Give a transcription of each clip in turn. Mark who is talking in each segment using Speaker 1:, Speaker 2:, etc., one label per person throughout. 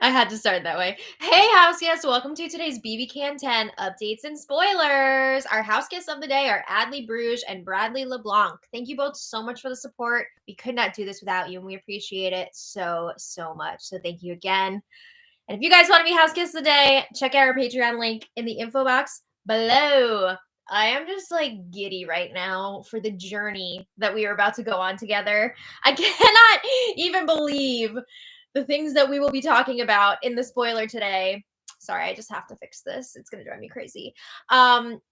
Speaker 1: I had to start that way. Hey, house guests, welcome to today's BBCan 10 updates and spoilers. Our house guests of the day are Adley Bruges and Bradley LeBlanc. Thank you both so much for the support. We could not do this without you, and we appreciate it so much. So thank you again. And if you guys want to be house guests of the day, check out our Patreon link in the info box below. I am just like giddy right now for the journey that we are about to go on together. I cannot even believe the things that we will be talking about in the spoiler today. Sorry, I just have to fix this. It's going to drive me crazy.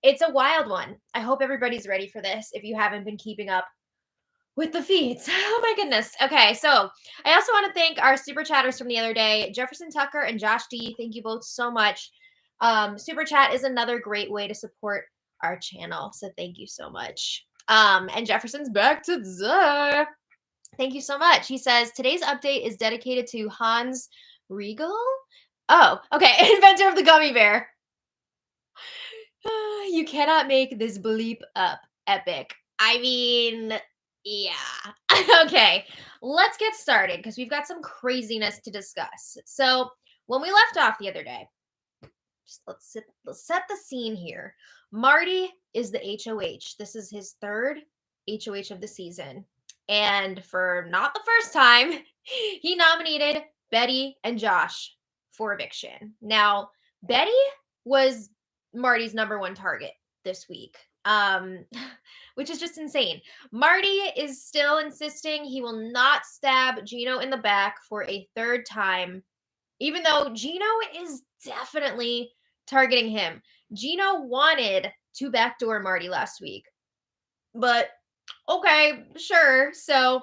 Speaker 1: It's a wild one. I hope everybody's ready for this if you haven't been keeping up with the feeds. Oh my goodness. Okay, so I also want to thank our super chatters from the other day, Jefferson Tucker and Josh D. Thank you both so much. Super chat is another great way to support our channel, so thank you so much. And Jefferson's back today. Thank you so much. He says, today's update is dedicated to Hans Riegel. Oh, okay. Inventor of the gummy bear. You cannot make this bleep up epic. I mean, yeah. Okay, let's get started because we've got some craziness to discuss. So when we left off the other day, just let's set the scene here. Marty is the HOH. This is his third HOH of the season. And for not the first time, he nominated Betty and Josh for eviction. Now, Betty was Marty's #1 target this week, which is just insane. Marty is still insisting he will not stab Gino in the back for a third time, even though Gino is definitely targeting him. Gino wanted to backdoor Marty last week, but okay, sure. So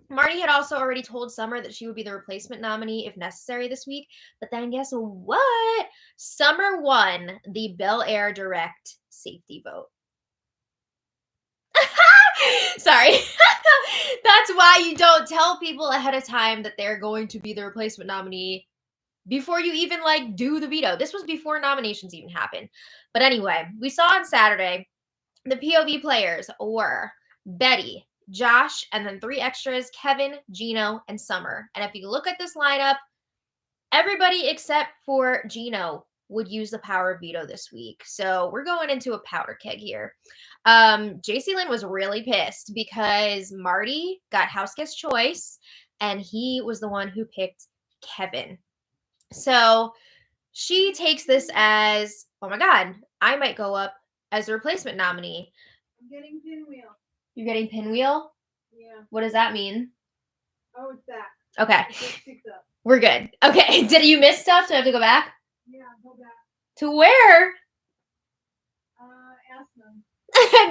Speaker 1: Marty had also already told Summer that she would be the replacement nominee if necessary this week. But then guess what? Summer won the Bel Air Direct safety vote. Sorry. That's why you don't tell people ahead of time that they're going to be the replacement nominee before you even like do the veto. This was before nominations even happened. But anyway, we saw on Saturday the POV players were Betty, Josh, and then 3 extras, Kevin, Gino, and Summer. And if you look at this lineup, everybody except for Gino would use the power of veto this week. So we're going into a powder keg here. JC Lynn was really pissed because Marty got house guest choice, and he was the one who picked Kevin. So she takes this as, oh my God, I might go up as a replacement nominee.
Speaker 2: I'm getting pinwheel.
Speaker 1: You're getting pinwheel?
Speaker 2: Yeah.
Speaker 1: What does that mean?
Speaker 2: Oh, it's that.
Speaker 1: Okay.
Speaker 2: It's up.
Speaker 1: We're good. Okay. Did you miss stuff? Do I have to go back?
Speaker 2: Yeah, go back.
Speaker 1: To where?
Speaker 2: Ask them.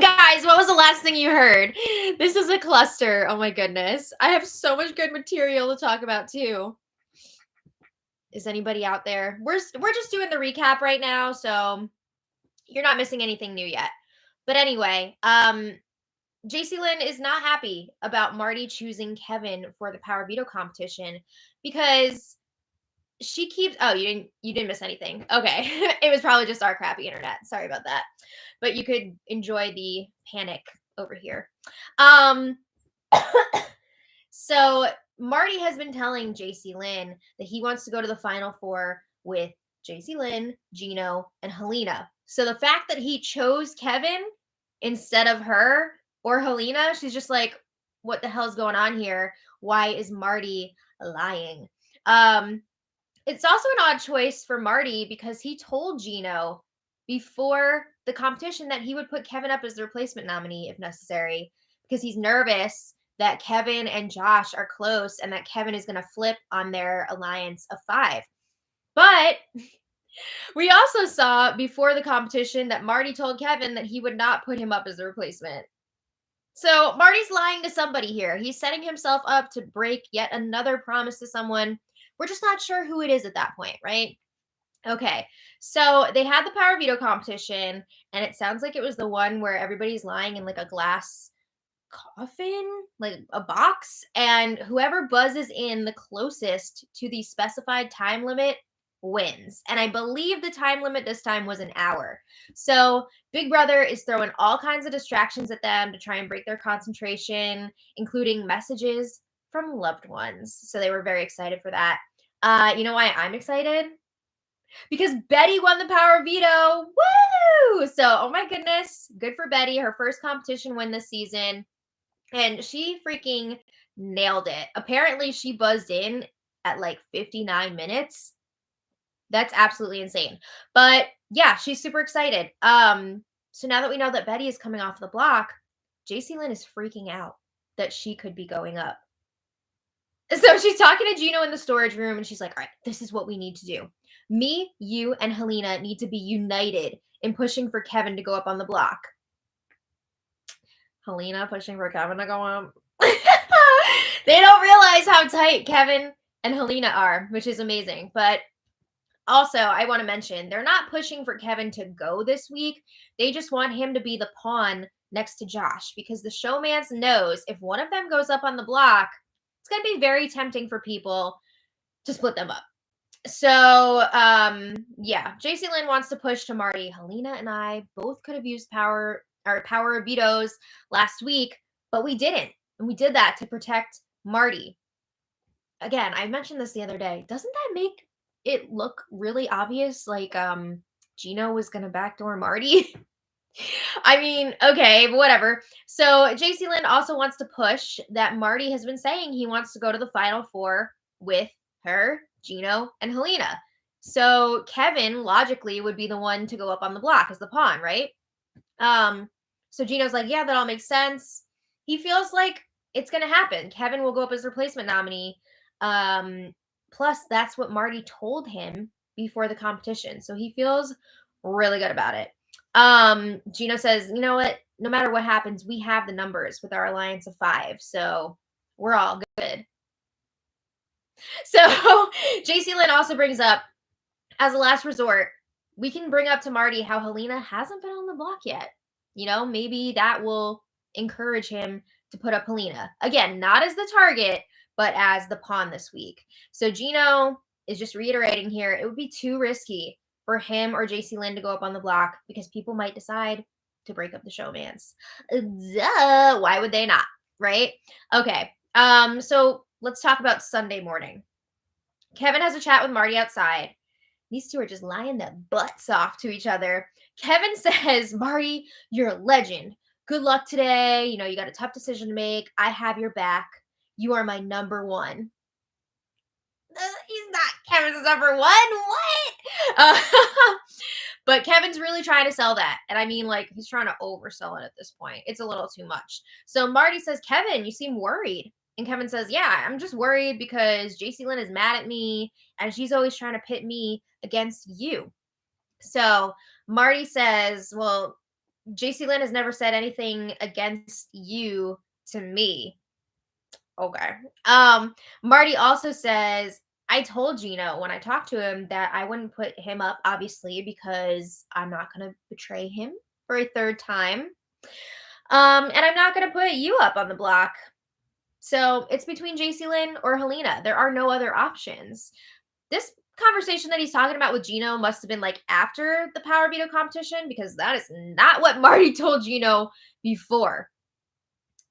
Speaker 1: Guys, what was the last thing you heard? This is a cluster. Oh my goodness. I have so much good material to talk about too. Is anybody out there? We're just doing the recap right now, so you're not missing anything new yet. But anyway, JC Lynn is not happy about Marty choosing Kevin for the power veto competition because she keeps, oh, you didn't miss anything. Okay. It was probably just our crappy internet. Sorry about that. But you could enjoy the panic over here. So Marty has been telling JC Lynn that he wants to go to the Final Four with JC Lynn, Gino, and Helena. So the fact that he chose Kevin instead of her or Helena, she's just like, what the hell's going on here? Why is Marty lying? It's also an odd choice for Marty because he told Gino before the competition that he would put Kevin up as the replacement nominee if necessary because he's nervous that Kevin and Josh are close and that Kevin is going to flip on their alliance of 5. But we also saw before the competition that Marty told Kevin that he would not put him up as a replacement. So Marty's lying to somebody here. He's setting himself up to break yet another promise to someone. We're just not sure who it is at that point, right? Okay, so they had the power veto competition, and it sounds like it was the one where everybody's lying in like a glass coffin, like a box, and whoever buzzes in the closest to the specified time limit wins. And I believe the time limit this time was an hour. So Big Brother is throwing all kinds of distractions at them to try and break their concentration, including messages from loved ones. So they were very excited for that. You know why I'm excited? Because Betty won the power veto. Woo! So, oh my goodness, good for Betty. Her first competition win this season. And she freaking nailed it. Apparently, she buzzed in at like 59 minutes. That's absolutely insane. But yeah, she's super excited. So now that we know that Betty is coming off the block, JC Lynn is freaking out that she could be going up. So she's talking to Gino in the storage room and she's like, all right, this is what we need to do. Me, you, and Helena need to be united in pushing for Kevin to go up on the block. Helena pushing for Kevin to go up. They don't realize how tight Kevin and Helena are, which is amazing. But also, I want to mention, they're not pushing for Kevin to go this week. They just want him to be the pawn next to Josh because the showmance knows if one of them goes up on the block, it's going to be very tempting for people to split them up. So, yeah, JC Lynn wants to push to Marty. Helena and I both could have used power vetoes last week, but we didn't. And we did that to protect Marty. Again, I mentioned this the other day. Doesn't that make it look really obvious like Gino was going to backdoor Marty? I mean, okay, but whatever. So JC Lynn also wants to push that Marty has been saying he wants to go to the Final Four with her, Gino, and Helena. So Kevin logically would be the one to go up on the block as the pawn, right? So Gino's like, yeah, that all makes sense. He feels like it's gonna happen. Kevin will go up as replacement nominee. Plus, that's what Marty told him before the competition. So he feels really good about it. Gino says, you know what? No matter what happens, we have the numbers with our alliance of 5. So we're all good. So JC Lynn also brings up, as a last resort, we can bring up to Marty how Helena hasn't been on the block yet. You know, maybe that will encourage him to put up Helena. Again, not as the target, but as the pawn this week. So Gino is just reiterating here, it would be too risky for him or JC Lynn to go up on the block because people might decide to break up the showmance. Duh, why would they not? Right? Okay. So let's talk about Sunday morning. Kevin has a chat with Marty outside. These two are just lying their butts off to each other. Kevin says, Marty, you're a legend. Good luck today. You know, you got a tough decision to make. I have your back. You are my number one. He's not Kevin's number one. What? But Kevin's really trying to sell that. And I mean, like, he's trying to oversell it at this point. It's a little too much. So Marty says, Kevin, you seem worried. And Kevin says, yeah, I'm just worried because JC Lynn is mad at me and she's always trying to pit me against you. So Marty says, well, JC Lynn has never said anything against you to me. Okay. Marty also says, I told Gino when I talked to him that I wouldn't put him up, obviously, because I'm not going to betray him for a third time. And I'm not going to put you up on the block. So it's between JC Lynn or Helena. There are no other options. This conversation that he's talking about with Gino must have been like after the power veto competition because that is not what Marty told Gino before.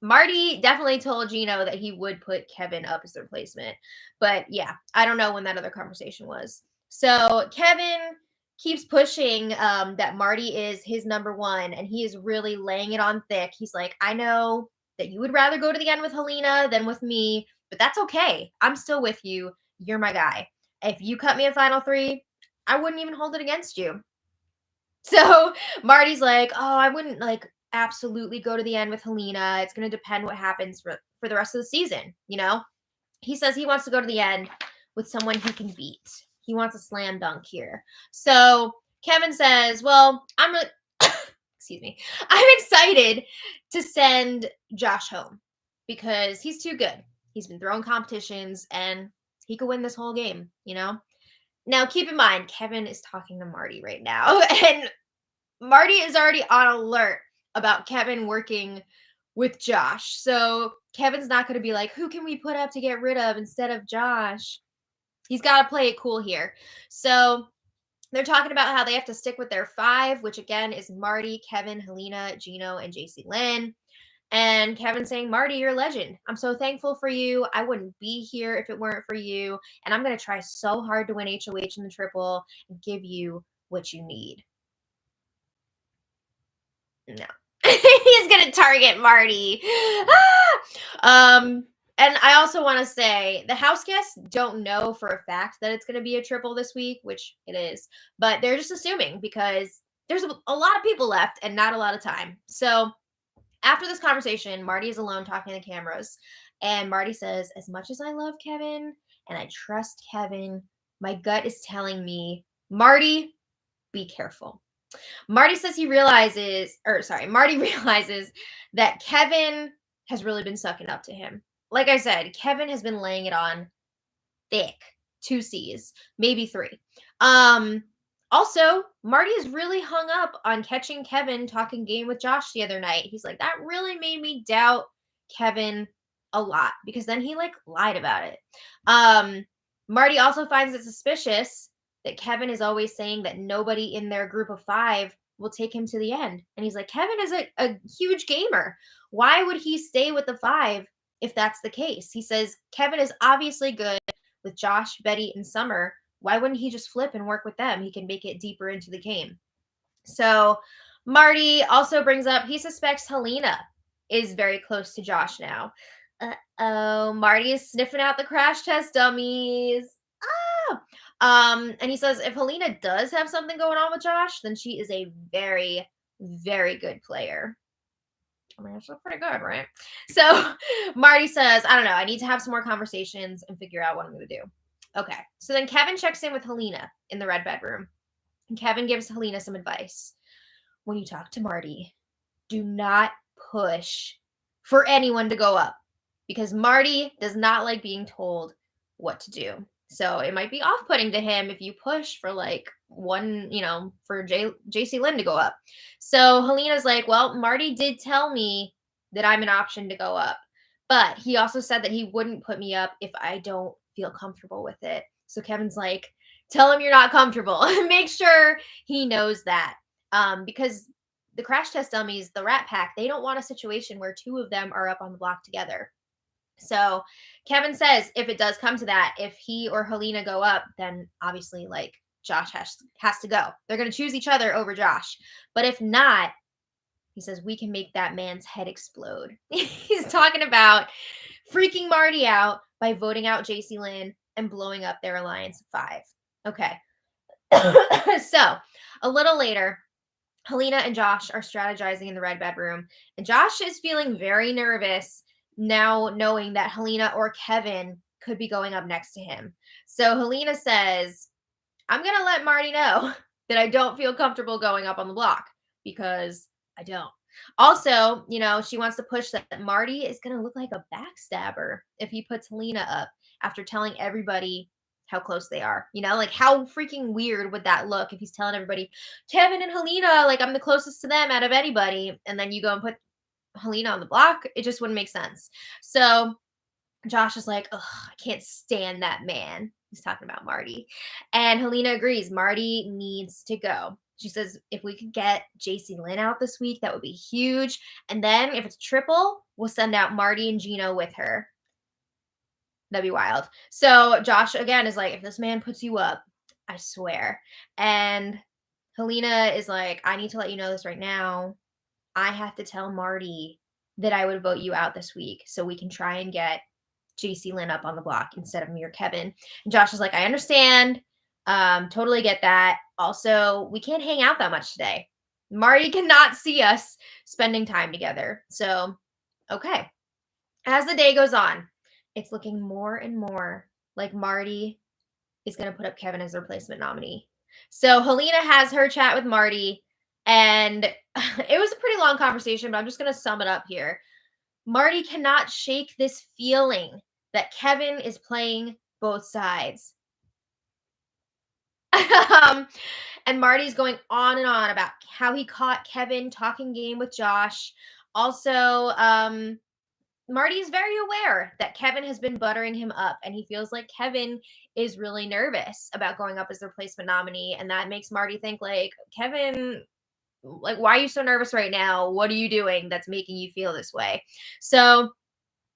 Speaker 1: Marty definitely told Gino that he would put Kevin up as the replacement. But yeah, I don't know when that other conversation was. So Kevin keeps pushing that Marty is his number one, and he is really laying it on thick. He's like, I know that you would rather go to the end with Helena than with me, but that's okay. I'm still with you. You're my guy. If you cut me a final 3, I wouldn't even hold it against you. So Marty's like, oh, I wouldn't like absolutely go to the end with Helena. It's going to depend what happens for the rest of the season, you know? He says he wants to go to the end with someone he can beat. He wants a slam dunk here. So Kevin says, well, excuse me. I'm excited to send Josh home because he's too good. He's been throwing competitions and he could win this whole game, you know? Now, keep in mind, Kevin is talking to Marty right now, and Marty is already on alert about Kevin working with Josh. So Kevin's not going to be like, who can we put up to get rid of instead of Josh? He's got to play it cool here. So they're talking about how they have to stick with their 5, which again is Marty, Kevin, Helena, Gino, and JC Lynn. And Kevin saying, Marty, you're a legend. I'm so thankful for you. I wouldn't be here if it weren't for you. And I'm going to try so hard to win HOH in the triple and give you what you need. No. He's going to target Marty. And I also want to say the house guests don't know for a fact that it's going to be a triple this week, which it is, but they're just assuming because there's a lot of people left and not a lot of time. So after this conversation, Marty is alone talking to the cameras, and Marty says, as much as I love Kevin and I trust Kevin, my gut is telling me, Marty, be careful. Marty realizes that Kevin has really been sucking up to him. Like I said, Kevin has been laying it on thick. 2 C's, maybe 3. Also, Marty is really hung up on catching Kevin talking game with Josh the other night. He's like, that really made me doubt Kevin a lot because then he lied about it. Marty also finds it suspicious that Kevin is always saying that nobody in their group of 5 will take him to the end. And he's like, Kevin is a huge gamer. Why would he stay with the 5 if that's the case? He says, Kevin is obviously good with Josh, Betty, and Summer. Why wouldn't he just flip and work with them? He can make it deeper into the game. So Marty also brings up he suspects Helena is very close to Josh now. Uh-oh, Marty is sniffing out the crash test dummies. And he says if Helena does have something going on with Josh, then she is a very, very good player. I mean, it's pretty good, right? So Marty says, I don't know, I need to have some more conversations and figure out what I'm going to do. Okay, so then Kevin checks in with Helena in the red bedroom. And Kevin gives Helena some advice. When you talk to Marty, do not push for anyone to go up because Marty does not like being told what to do. So it might be off-putting to him if you push for one, for JC Lynn to go up. So Helena's like, well, Marty did tell me that I'm an option to go up, but he also said that he wouldn't put me up if I don't feel comfortable with it. So Kevin's like, tell him you're not comfortable. Make sure he knows that. Because the crash test dummies, the Rat Pack, they don't want a situation where 2 of them are up on the block together. So Kevin says if it does come to that, if he or Helena go up, then obviously Josh has to go. They're going to choose each other over Josh. But if not, he says we can make that man's head explode. He's talking about freaking Marty out by voting out JC Lynn and blowing up their alliance of 5. Okay. So a little later, Helena and Josh are strategizing in the red bedroom, and Josh is feeling very nervous now knowing that Helena or Kevin could be going up next to him. So Helena says, I'm going to let Marty know that I don't feel comfortable going up on the block because I don't. Also, she wants to push that Marty is going to look like a backstabber if he puts Helena up after telling everybody how close they are. How freaking weird would that look if he's telling everybody, Kevin and Helena, I'm the closest to them out of anybody, and then you go and put Helena on the block? It just wouldn't make sense. So Josh is like, ugh, I can't stand that man. He's talking about Marty. And Helena agrees. Marty needs to go. She says, if we could get JC Lynn out this week, that would be huge. And then if it's triple, we'll send out Marty and Gino with her. That'd be wild. So Josh, again, is like, if this man puts you up, I swear. And Helena is like, I need to let you know this right now. I have to tell Marty that I would vote you out this week so we can try and get JC Lynn up on the block instead of me or Kevin. And Josh is like, I understand. Totally get that. Also, we can't hang out that much today. Marty cannot see us spending time together. So, okay. As the day goes on, it's looking more and more like Marty is going to put up Kevin as the replacement nominee. So Helena has her chat with Marty, and it was a pretty long conversation, but I'm just going to sum it up here. Marty cannot shake this feeling that Kevin is playing both sides. And Marty's going on and on about how he caught Kevin talking game with Josh. Also, Marty is very aware that Kevin has been buttering him up, and he feels like Kevin is really nervous about going up as the replacement nominee, and that makes Marty think Kevin Like, why are you so nervous right now? What are you doing that's making you feel this way? So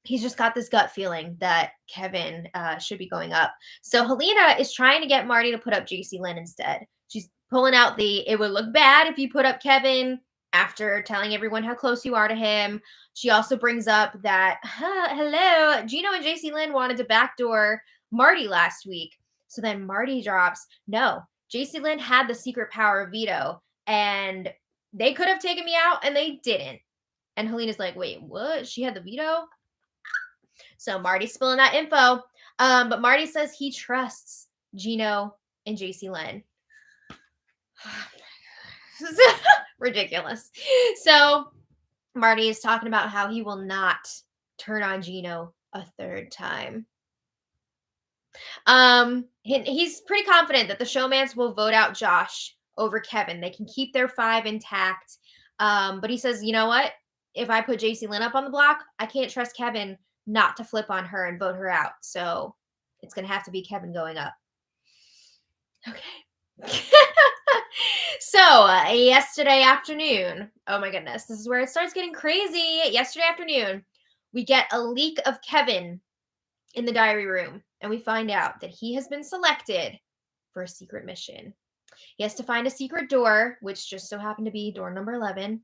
Speaker 1: he's just got this gut feeling that Kevin should be going up. So Helena is trying to get Marty to put up JC Lynn instead. She's pulling out the it would look bad if you put up Kevin after telling everyone how close you are to him. She also brings up that, hello, Gino and JC Lynn wanted to backdoor Marty last week. So then Marty drops, no, JC Lynn had the secret power of veto and they could have taken me out and they didn't. And Helena's like, wait, what? She had the veto? So Marty's spilling that info. But Marty says he trusts Gino and JC Lynn. Ridiculous. So Marty is talking about how he will not turn on Gino a third time. He's pretty confident that the showmans will vote out Josh over Kevin. They can keep their 5 intact. But he says, you know what? If I put JC Lynn up on the block, I can't trust Kevin not to flip on her and vote her out. So it's going to have to be Kevin going up. Okay. So yesterday afternoon, oh my goodness, this is where it starts getting crazy. Yesterday afternoon, we get a leak of Kevin in the diary room, and we find out that he has been selected for a secret mission. He has to find a secret door, which just so happened to be door number 11.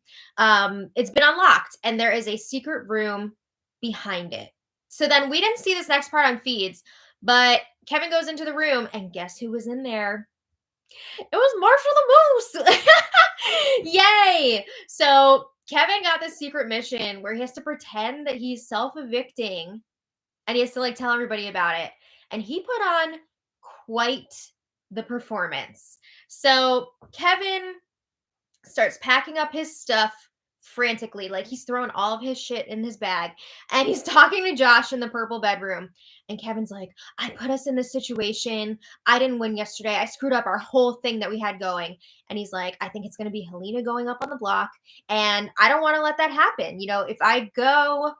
Speaker 1: It's been unlocked, and there is a secret room behind it. So then we didn't see this next part on feeds, but Kevin goes into the room, and guess who was in there? It was Marshall the Moose. Yay! So Kevin got this secret mission where he has to pretend that he's self-evicting, and he has to like tell everybody about it. And he put on quite the performance. So Kevin starts packing up his stuff frantically, like he's throwing all of his shit in his bag, and he's talking to Josh in the purple bedroom. And Kevin's like, I put us in this situation. I didn't win yesterday. I screwed up our whole thing that we had going. And he's like, I think it's going to be Helena going up on the block, and I don't want to let that happen. You know, if I go,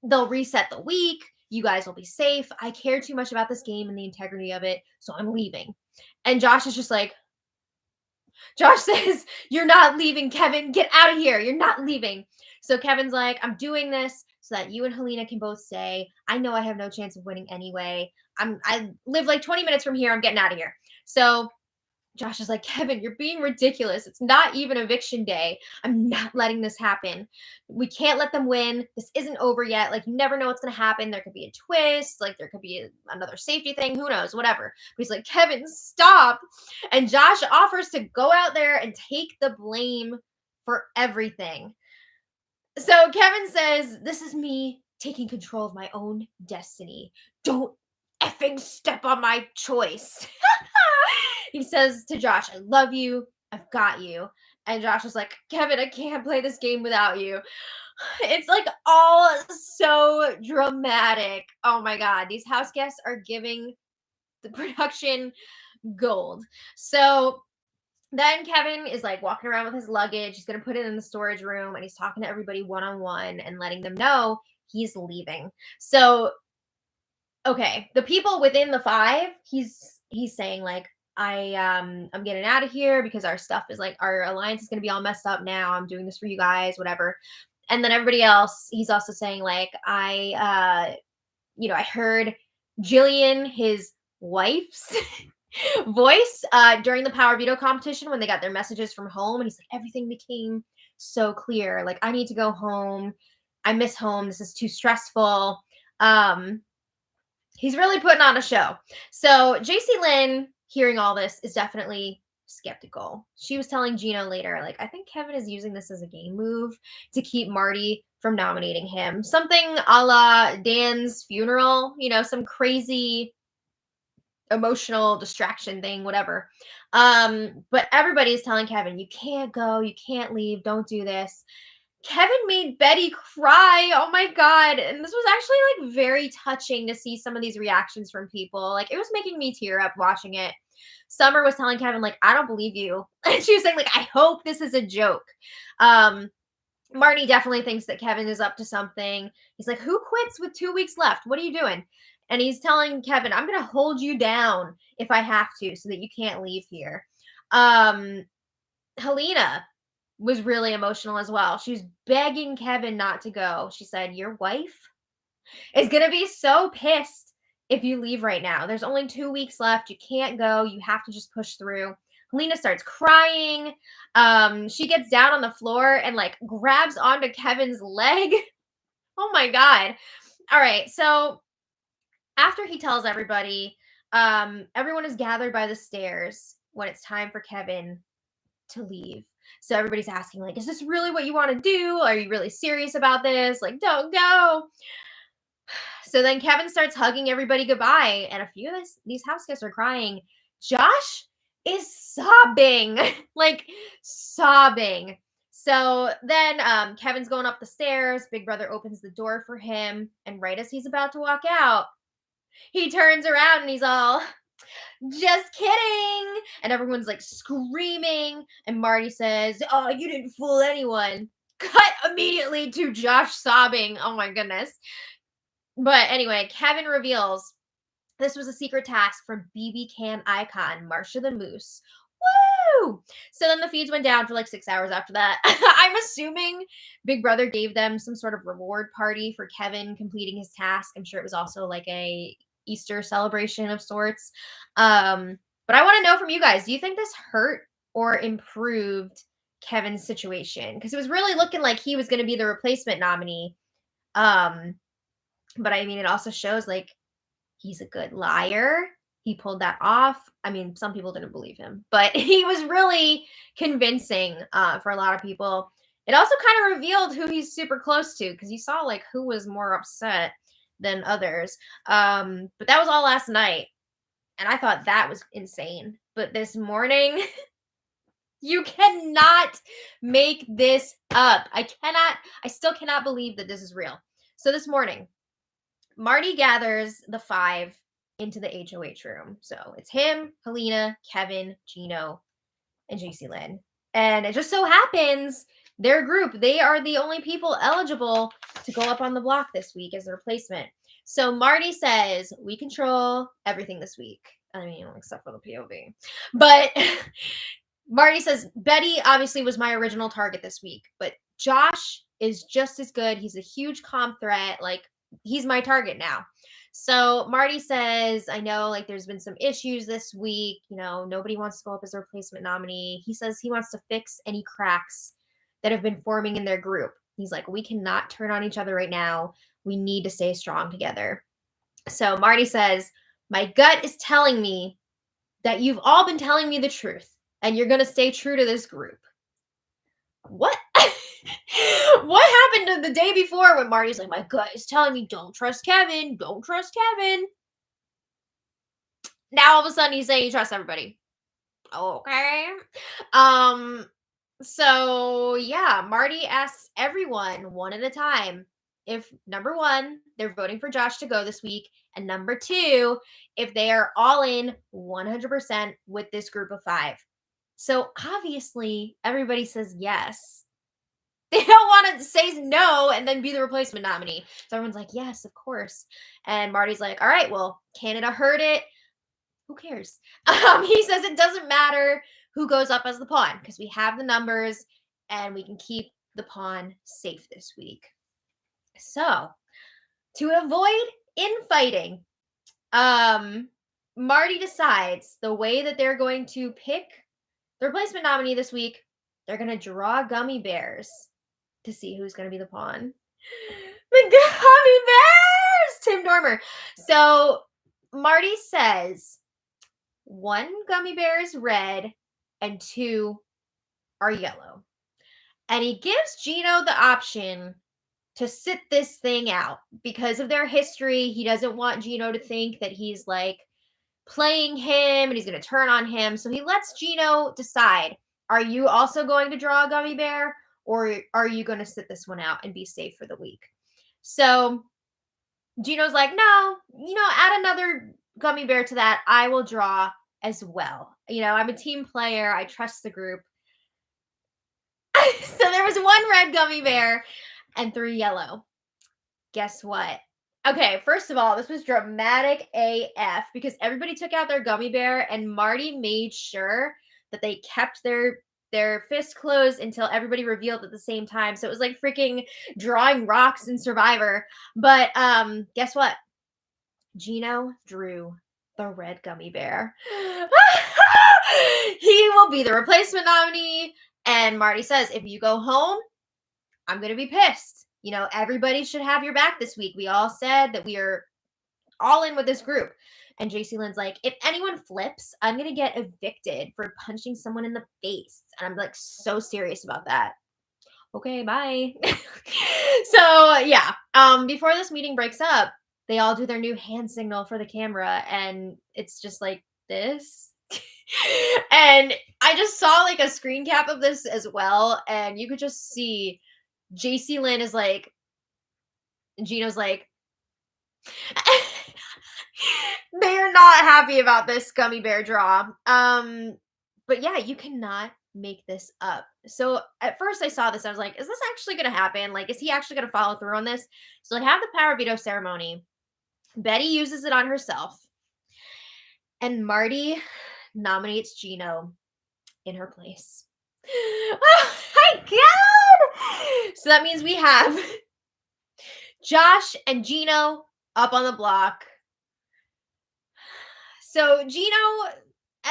Speaker 1: they'll reset the week. You guys will be safe. I care too much about this game and the integrity of it, so I'm leaving. And Josh is just like, Josh says, you're not leaving, Kevin. Get out of here. You're not leaving. So Kevin's like, I'm doing this so that you and Helena can both stay. I know I have no chance of winning anyway. I live like 20 minutes from here. I'm getting out of here. So Josh is like, Kevin, you're being ridiculous. It's not even eviction day. I'm not letting this happen. We can't let them win. This isn't over yet. Like, you never know what's going to happen. There could be a twist. Like, there could be another safety thing. Who knows? Whatever. But he's like, Kevin, stop. And Josh offers to go out there and take the blame for everything. So Kevin says, this is me taking control of my own destiny. Don't effing step on my choice. He says to Josh, I love you. I've got you. And Josh is like, Kevin, I can't play this game without you. It's like all so dramatic. Oh my God. These house guests are giving the production gold. So then Kevin is like walking around with his luggage. He's going to put it in the storage room, and he's talking to everybody one-on-one and letting them know he's leaving. So, okay, the people within the 5, he's saying like, I'm getting out of here because our stuff is like, our alliance is going to be all messed up now. I'm doing this for you guys, whatever. And then everybody else, he's also saying like, I heard Jillian, his wife's voice during the power veto competition when they got their messages from home. And he's like, everything became so clear. Like, I need to go home. I miss home. This is too stressful. He's really putting on a show. So JC Lynn, hearing all this, is definitely skeptical. She was telling Gino later, like, I think Kevin is using this as a game move to keep Marty from nominating him. Something a la Dan's funeral, some crazy emotional distraction thing, whatever. But everybody's telling Kevin, you can't go, you can't leave, don't do this. Kevin made Betty cry. Oh my God. And this was actually like very touching to see some of these reactions from people. Like, it was making me tear up watching it. Summer was telling Kevin, like, I don't believe you. And she was saying, like, I hope this is a joke. Marty definitely thinks that Kevin is up to something. He's like, who quits with 2 weeks left? What are you doing? And he's telling Kevin, I'm going to hold you down if I have to so that you can't leave here. Helena was really emotional as well. She was begging Kevin not to go. She said, "Your wife is going to be so pissed if you leave right now. There's only 2 weeks left. You can't go. You have to just push through." Helena starts crying. She gets down on the floor and like grabs onto Kevin's leg. Oh my God. All right. So after he tells everybody, everyone is gathered by the stairs when it's time for Kevin to leave. So everybody's asking, like, is this really what you want to do? Are you really serious about this? Like, don't go. So then Kevin starts hugging everybody goodbye, and a few of these house guests are crying. Josh is sobbing, like sobbing. So then Kevin's going up the stairs. Big Brother opens the door for him, and right as he's about to walk out, he turns around and he's all, "Just kidding." And everyone's like screaming. And Marty says, "Oh, you didn't fool anyone." Cut immediately to Josh sobbing. Oh my goodness. But anyway, Kevin reveals this was a secret task from BBCan icon Marsha the Moose. Woo! So then the feeds went down for like 6 hours after that. I'm assuming Big Brother gave them some sort of reward party for Kevin completing his task. I'm sure it was also like a Easter celebration of sorts. But I want to know from you guys, do you think this hurt or improved Kevin's situation? Because it was really looking like he was going to be the replacement nominee. But I mean, it also shows like he's a good liar. He pulled that off. I mean, some people didn't believe him, but he was really convincing for a lot of people. It also kind of revealed who he's super close to, because you saw like who was more upset than others. But that was all last night, and I thought that was insane. But this morning, you cannot make this up. I still cannot believe that this is real. So this morning, Marty gathers the 5 into the HOH room. So it's him, Helena, Kevin, Gino, and JC Lynn. And it just so happens their group, they are the only people eligible to go up on the block this week as a replacement. So Marty says, "We control everything this week." I mean, except for the POV. But Marty says, "Betty obviously was my original target this week, but Josh is just as good. He's a huge comp threat. Like, he's my target now." So Marty says, "I know like there's been some issues this week. You know, nobody wants to go up as a replacement nominee." He says he wants to fix any cracks that have been forming in their group. He's like, "We cannot turn on each other right now. We need to stay strong together." So Marty says, "My gut is telling me that you've all been telling me the truth and you're going to stay true to this group." What? What happened the day before when Marty's like, "My gut is telling me don't trust Kevin, don't trust Kevin." Now all of a sudden he's saying he trusts everybody. Okay. So yeah, Marty asks everyone one at a time if, number 1, they're voting for Josh to go this week, and number 2, if they are all in 100% with this group of 5. So obviously everybody says yes. They don't want to say no and then be the replacement nominee. So everyone's like, "Yes, of course." And Marty's like, "All right, well, Canada heard it. Who cares?" He says it doesn't matter who goes up as the pawn because we have the numbers and we can keep the pawn safe this week. So to avoid infighting, Marty decides the way that they're going to pick the replacement nominee this week, they're going to draw gummy bears to see who's going to be the pawn. The gummy bears! Tim Dormer. So Marty says 1 gummy bear is red and 2 are yellow. And he gives Gino the option to sit this thing out because of their history. He doesn't want Gino to think that he's like playing him and he's going to turn on him. So he lets Gino decide, are you also going to draw a gummy bear or are you going to sit this one out and be safe for the week? So Gino's like, "No, add another gummy bear to that. I will draw as well. I'm a team player. I trust the group." So there was 1 red gummy bear and 3 yellow. Guess what? Okay, first of all, this was dramatic AF because everybody took out their gummy bear and Marty made sure that they kept their their fists closed until everybody revealed at the same time. So it was like freaking drawing rocks in Survivor. But guess what? Gino drew the red gummy bear. He will be the replacement nominee. And Marty says, if you go home, I'm going to be pissed. You know, everybody should have your back this week. We all said that we are all in with this group. And JC Lynn's like, if anyone flips, I'm going to get evicted for punching someone in the face. And I'm like, so serious about that. Okay, bye. So yeah, before this meeting breaks up, they all do their new hand signal for the camera, and it's just like this. And I just saw like a screen cap of this as well, and you could just see JC Lynn is like, Gino's like, they're not happy about this gummy bear draw. But yeah, you cannot make this up. So at first I saw this, I was like, is this actually going to happen? Like, is he actually going to follow through on this? So they have the power veto ceremony. Betty uses it on herself. And Marty nominates Gino in her place. Oh my God! So that means we have Josh and Gino up on the block. So Gino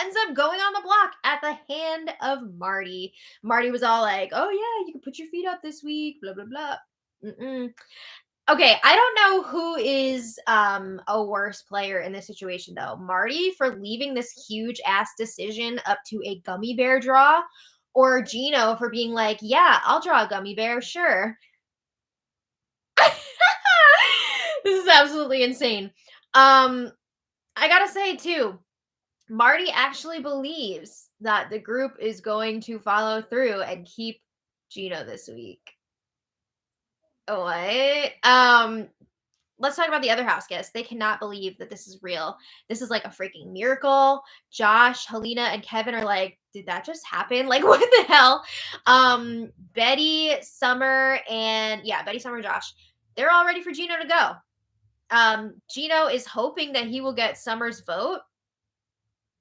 Speaker 1: ends up going on the block at the hand of Marty. Marty was all like, oh yeah, you can put your feet up this week, blah, blah, blah. Okay, I don't know who is a worse player in this situation, though. Marty for leaving this huge ass decision up to a gummy bear draw, or Gino for being like, yeah, I'll draw a gummy bear, sure. This is absolutely insane. I gotta say, too, Marty actually believes that the group is going to follow through and keep Gino this week. What? Let's talk about the other house guests. They cannot believe that this is real. This is like a freaking miracle. Josh, Helena, and Kevin are like, did that just happen? Like, what the hell? Betty, Summer, and Betty, Summer, Josh, they're all ready for Gino to go. Gino is hoping that he will get Summer's vote.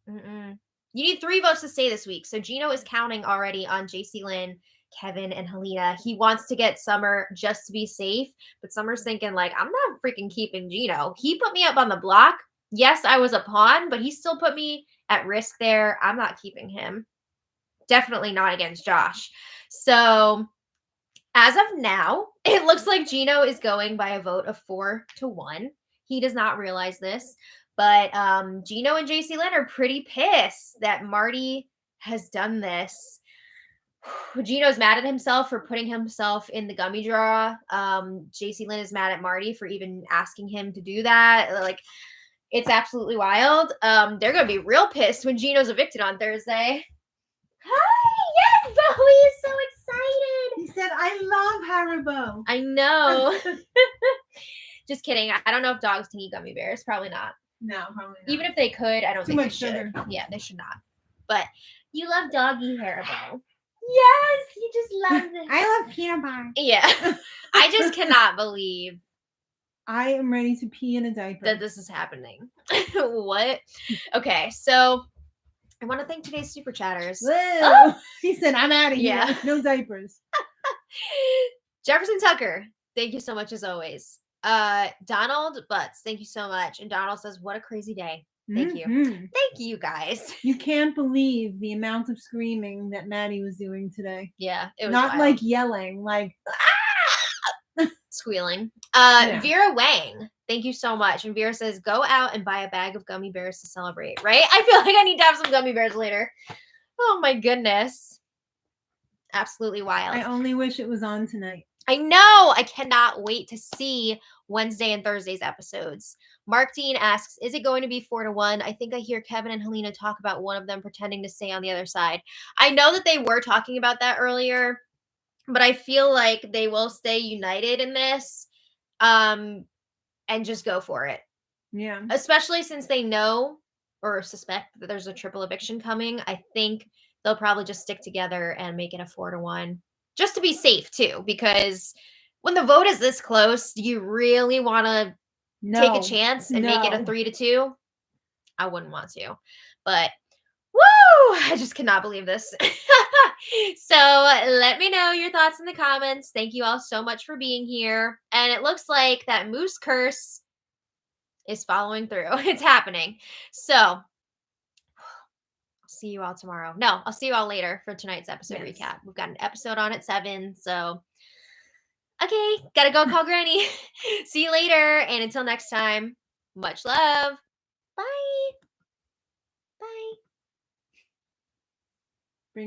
Speaker 1: You need 3 votes to stay this week. So Gino is counting already on JC Lynn, Kevin, and Helena. He wants to get Summer just to be safe, but Summer's thinking like, I'm not freaking keeping Gino. He put me up on the block. Yes, I was a pawn, but he still put me at risk there. I'm not keeping him. Definitely not against Josh. So as of now, it looks like Gino is going by a vote of 4-1. He does not realize this, but Gino and JC Lynn are pretty pissed that Marty has done this. Gino's mad at himself for putting himself in the gummy draw. JC Lynn is mad at Marty for even asking him to do that. Like, it's absolutely wild. They're gonna be real pissed when Gino's evicted on Thursday. Hi, yes, Bowie is so excited.
Speaker 2: He said, I love Haribo.
Speaker 1: I know. Just kidding. I don't know if dogs can eat gummy bears. Probably not.
Speaker 2: No, probably not.
Speaker 1: Even if they could, I don't
Speaker 2: Too
Speaker 1: think they
Speaker 2: much
Speaker 1: should.
Speaker 2: sugar.
Speaker 1: Yeah, they should not. But you love doggy Haribo. Yes, you just love it.
Speaker 2: I love peanut butter.
Speaker 1: Yeah. I just cannot believe
Speaker 2: I am ready to pee in a diaper.
Speaker 1: that this is happening. What? Okay, so I want to thank today's super chatters.
Speaker 2: Oh! He said, I'm out of here.
Speaker 1: Yeah.
Speaker 2: No diapers.
Speaker 1: Jefferson Tucker, thank you so much as always. Donald Butts, thank you so much. And Donald says, what a crazy day. Thank you. Thank you, guys.
Speaker 2: You can't believe the amount of screaming that Maddie was doing today.
Speaker 1: Yeah, it was
Speaker 2: not
Speaker 1: wild.
Speaker 2: like yelling, like
Speaker 1: squealing.
Speaker 2: Yeah.
Speaker 1: Vera Wang, thank you so much. And Vera says, go out and buy a bag of gummy bears to celebrate, right? I feel like I need to have some gummy bears later. Oh my goodness. Absolutely wild.
Speaker 2: I only wish it was on tonight.
Speaker 1: I know. I cannot wait to see Wednesday and Thursday's episodes. Mark Dean asks, is it going to be 4-1? I think I hear Kevin and Helena talk about one of them pretending to stay on the other side. I know that they were talking about that earlier, but I feel like they will stay united in this and just go for it.
Speaker 2: Yeah.
Speaker 1: Especially since they know or suspect that there's a triple eviction coming. I think they'll probably just stick together and make it a 4-1. Just to be safe, too, because when the vote is this close, do you really want to take a chance and make it a 3-2? I wouldn't want to. But, woo! I just cannot believe this. So let me know your thoughts in the comments. Thank you all so much for being here. And it looks like that moose curse is following through. It's happening. So I'll see you all tomorrow. No, I'll see you all later for tonight's episode
Speaker 2: Yes.
Speaker 1: recap. We've got an episode on at 7. So okay, gotta go call Granny. See you later. And until next time, much love.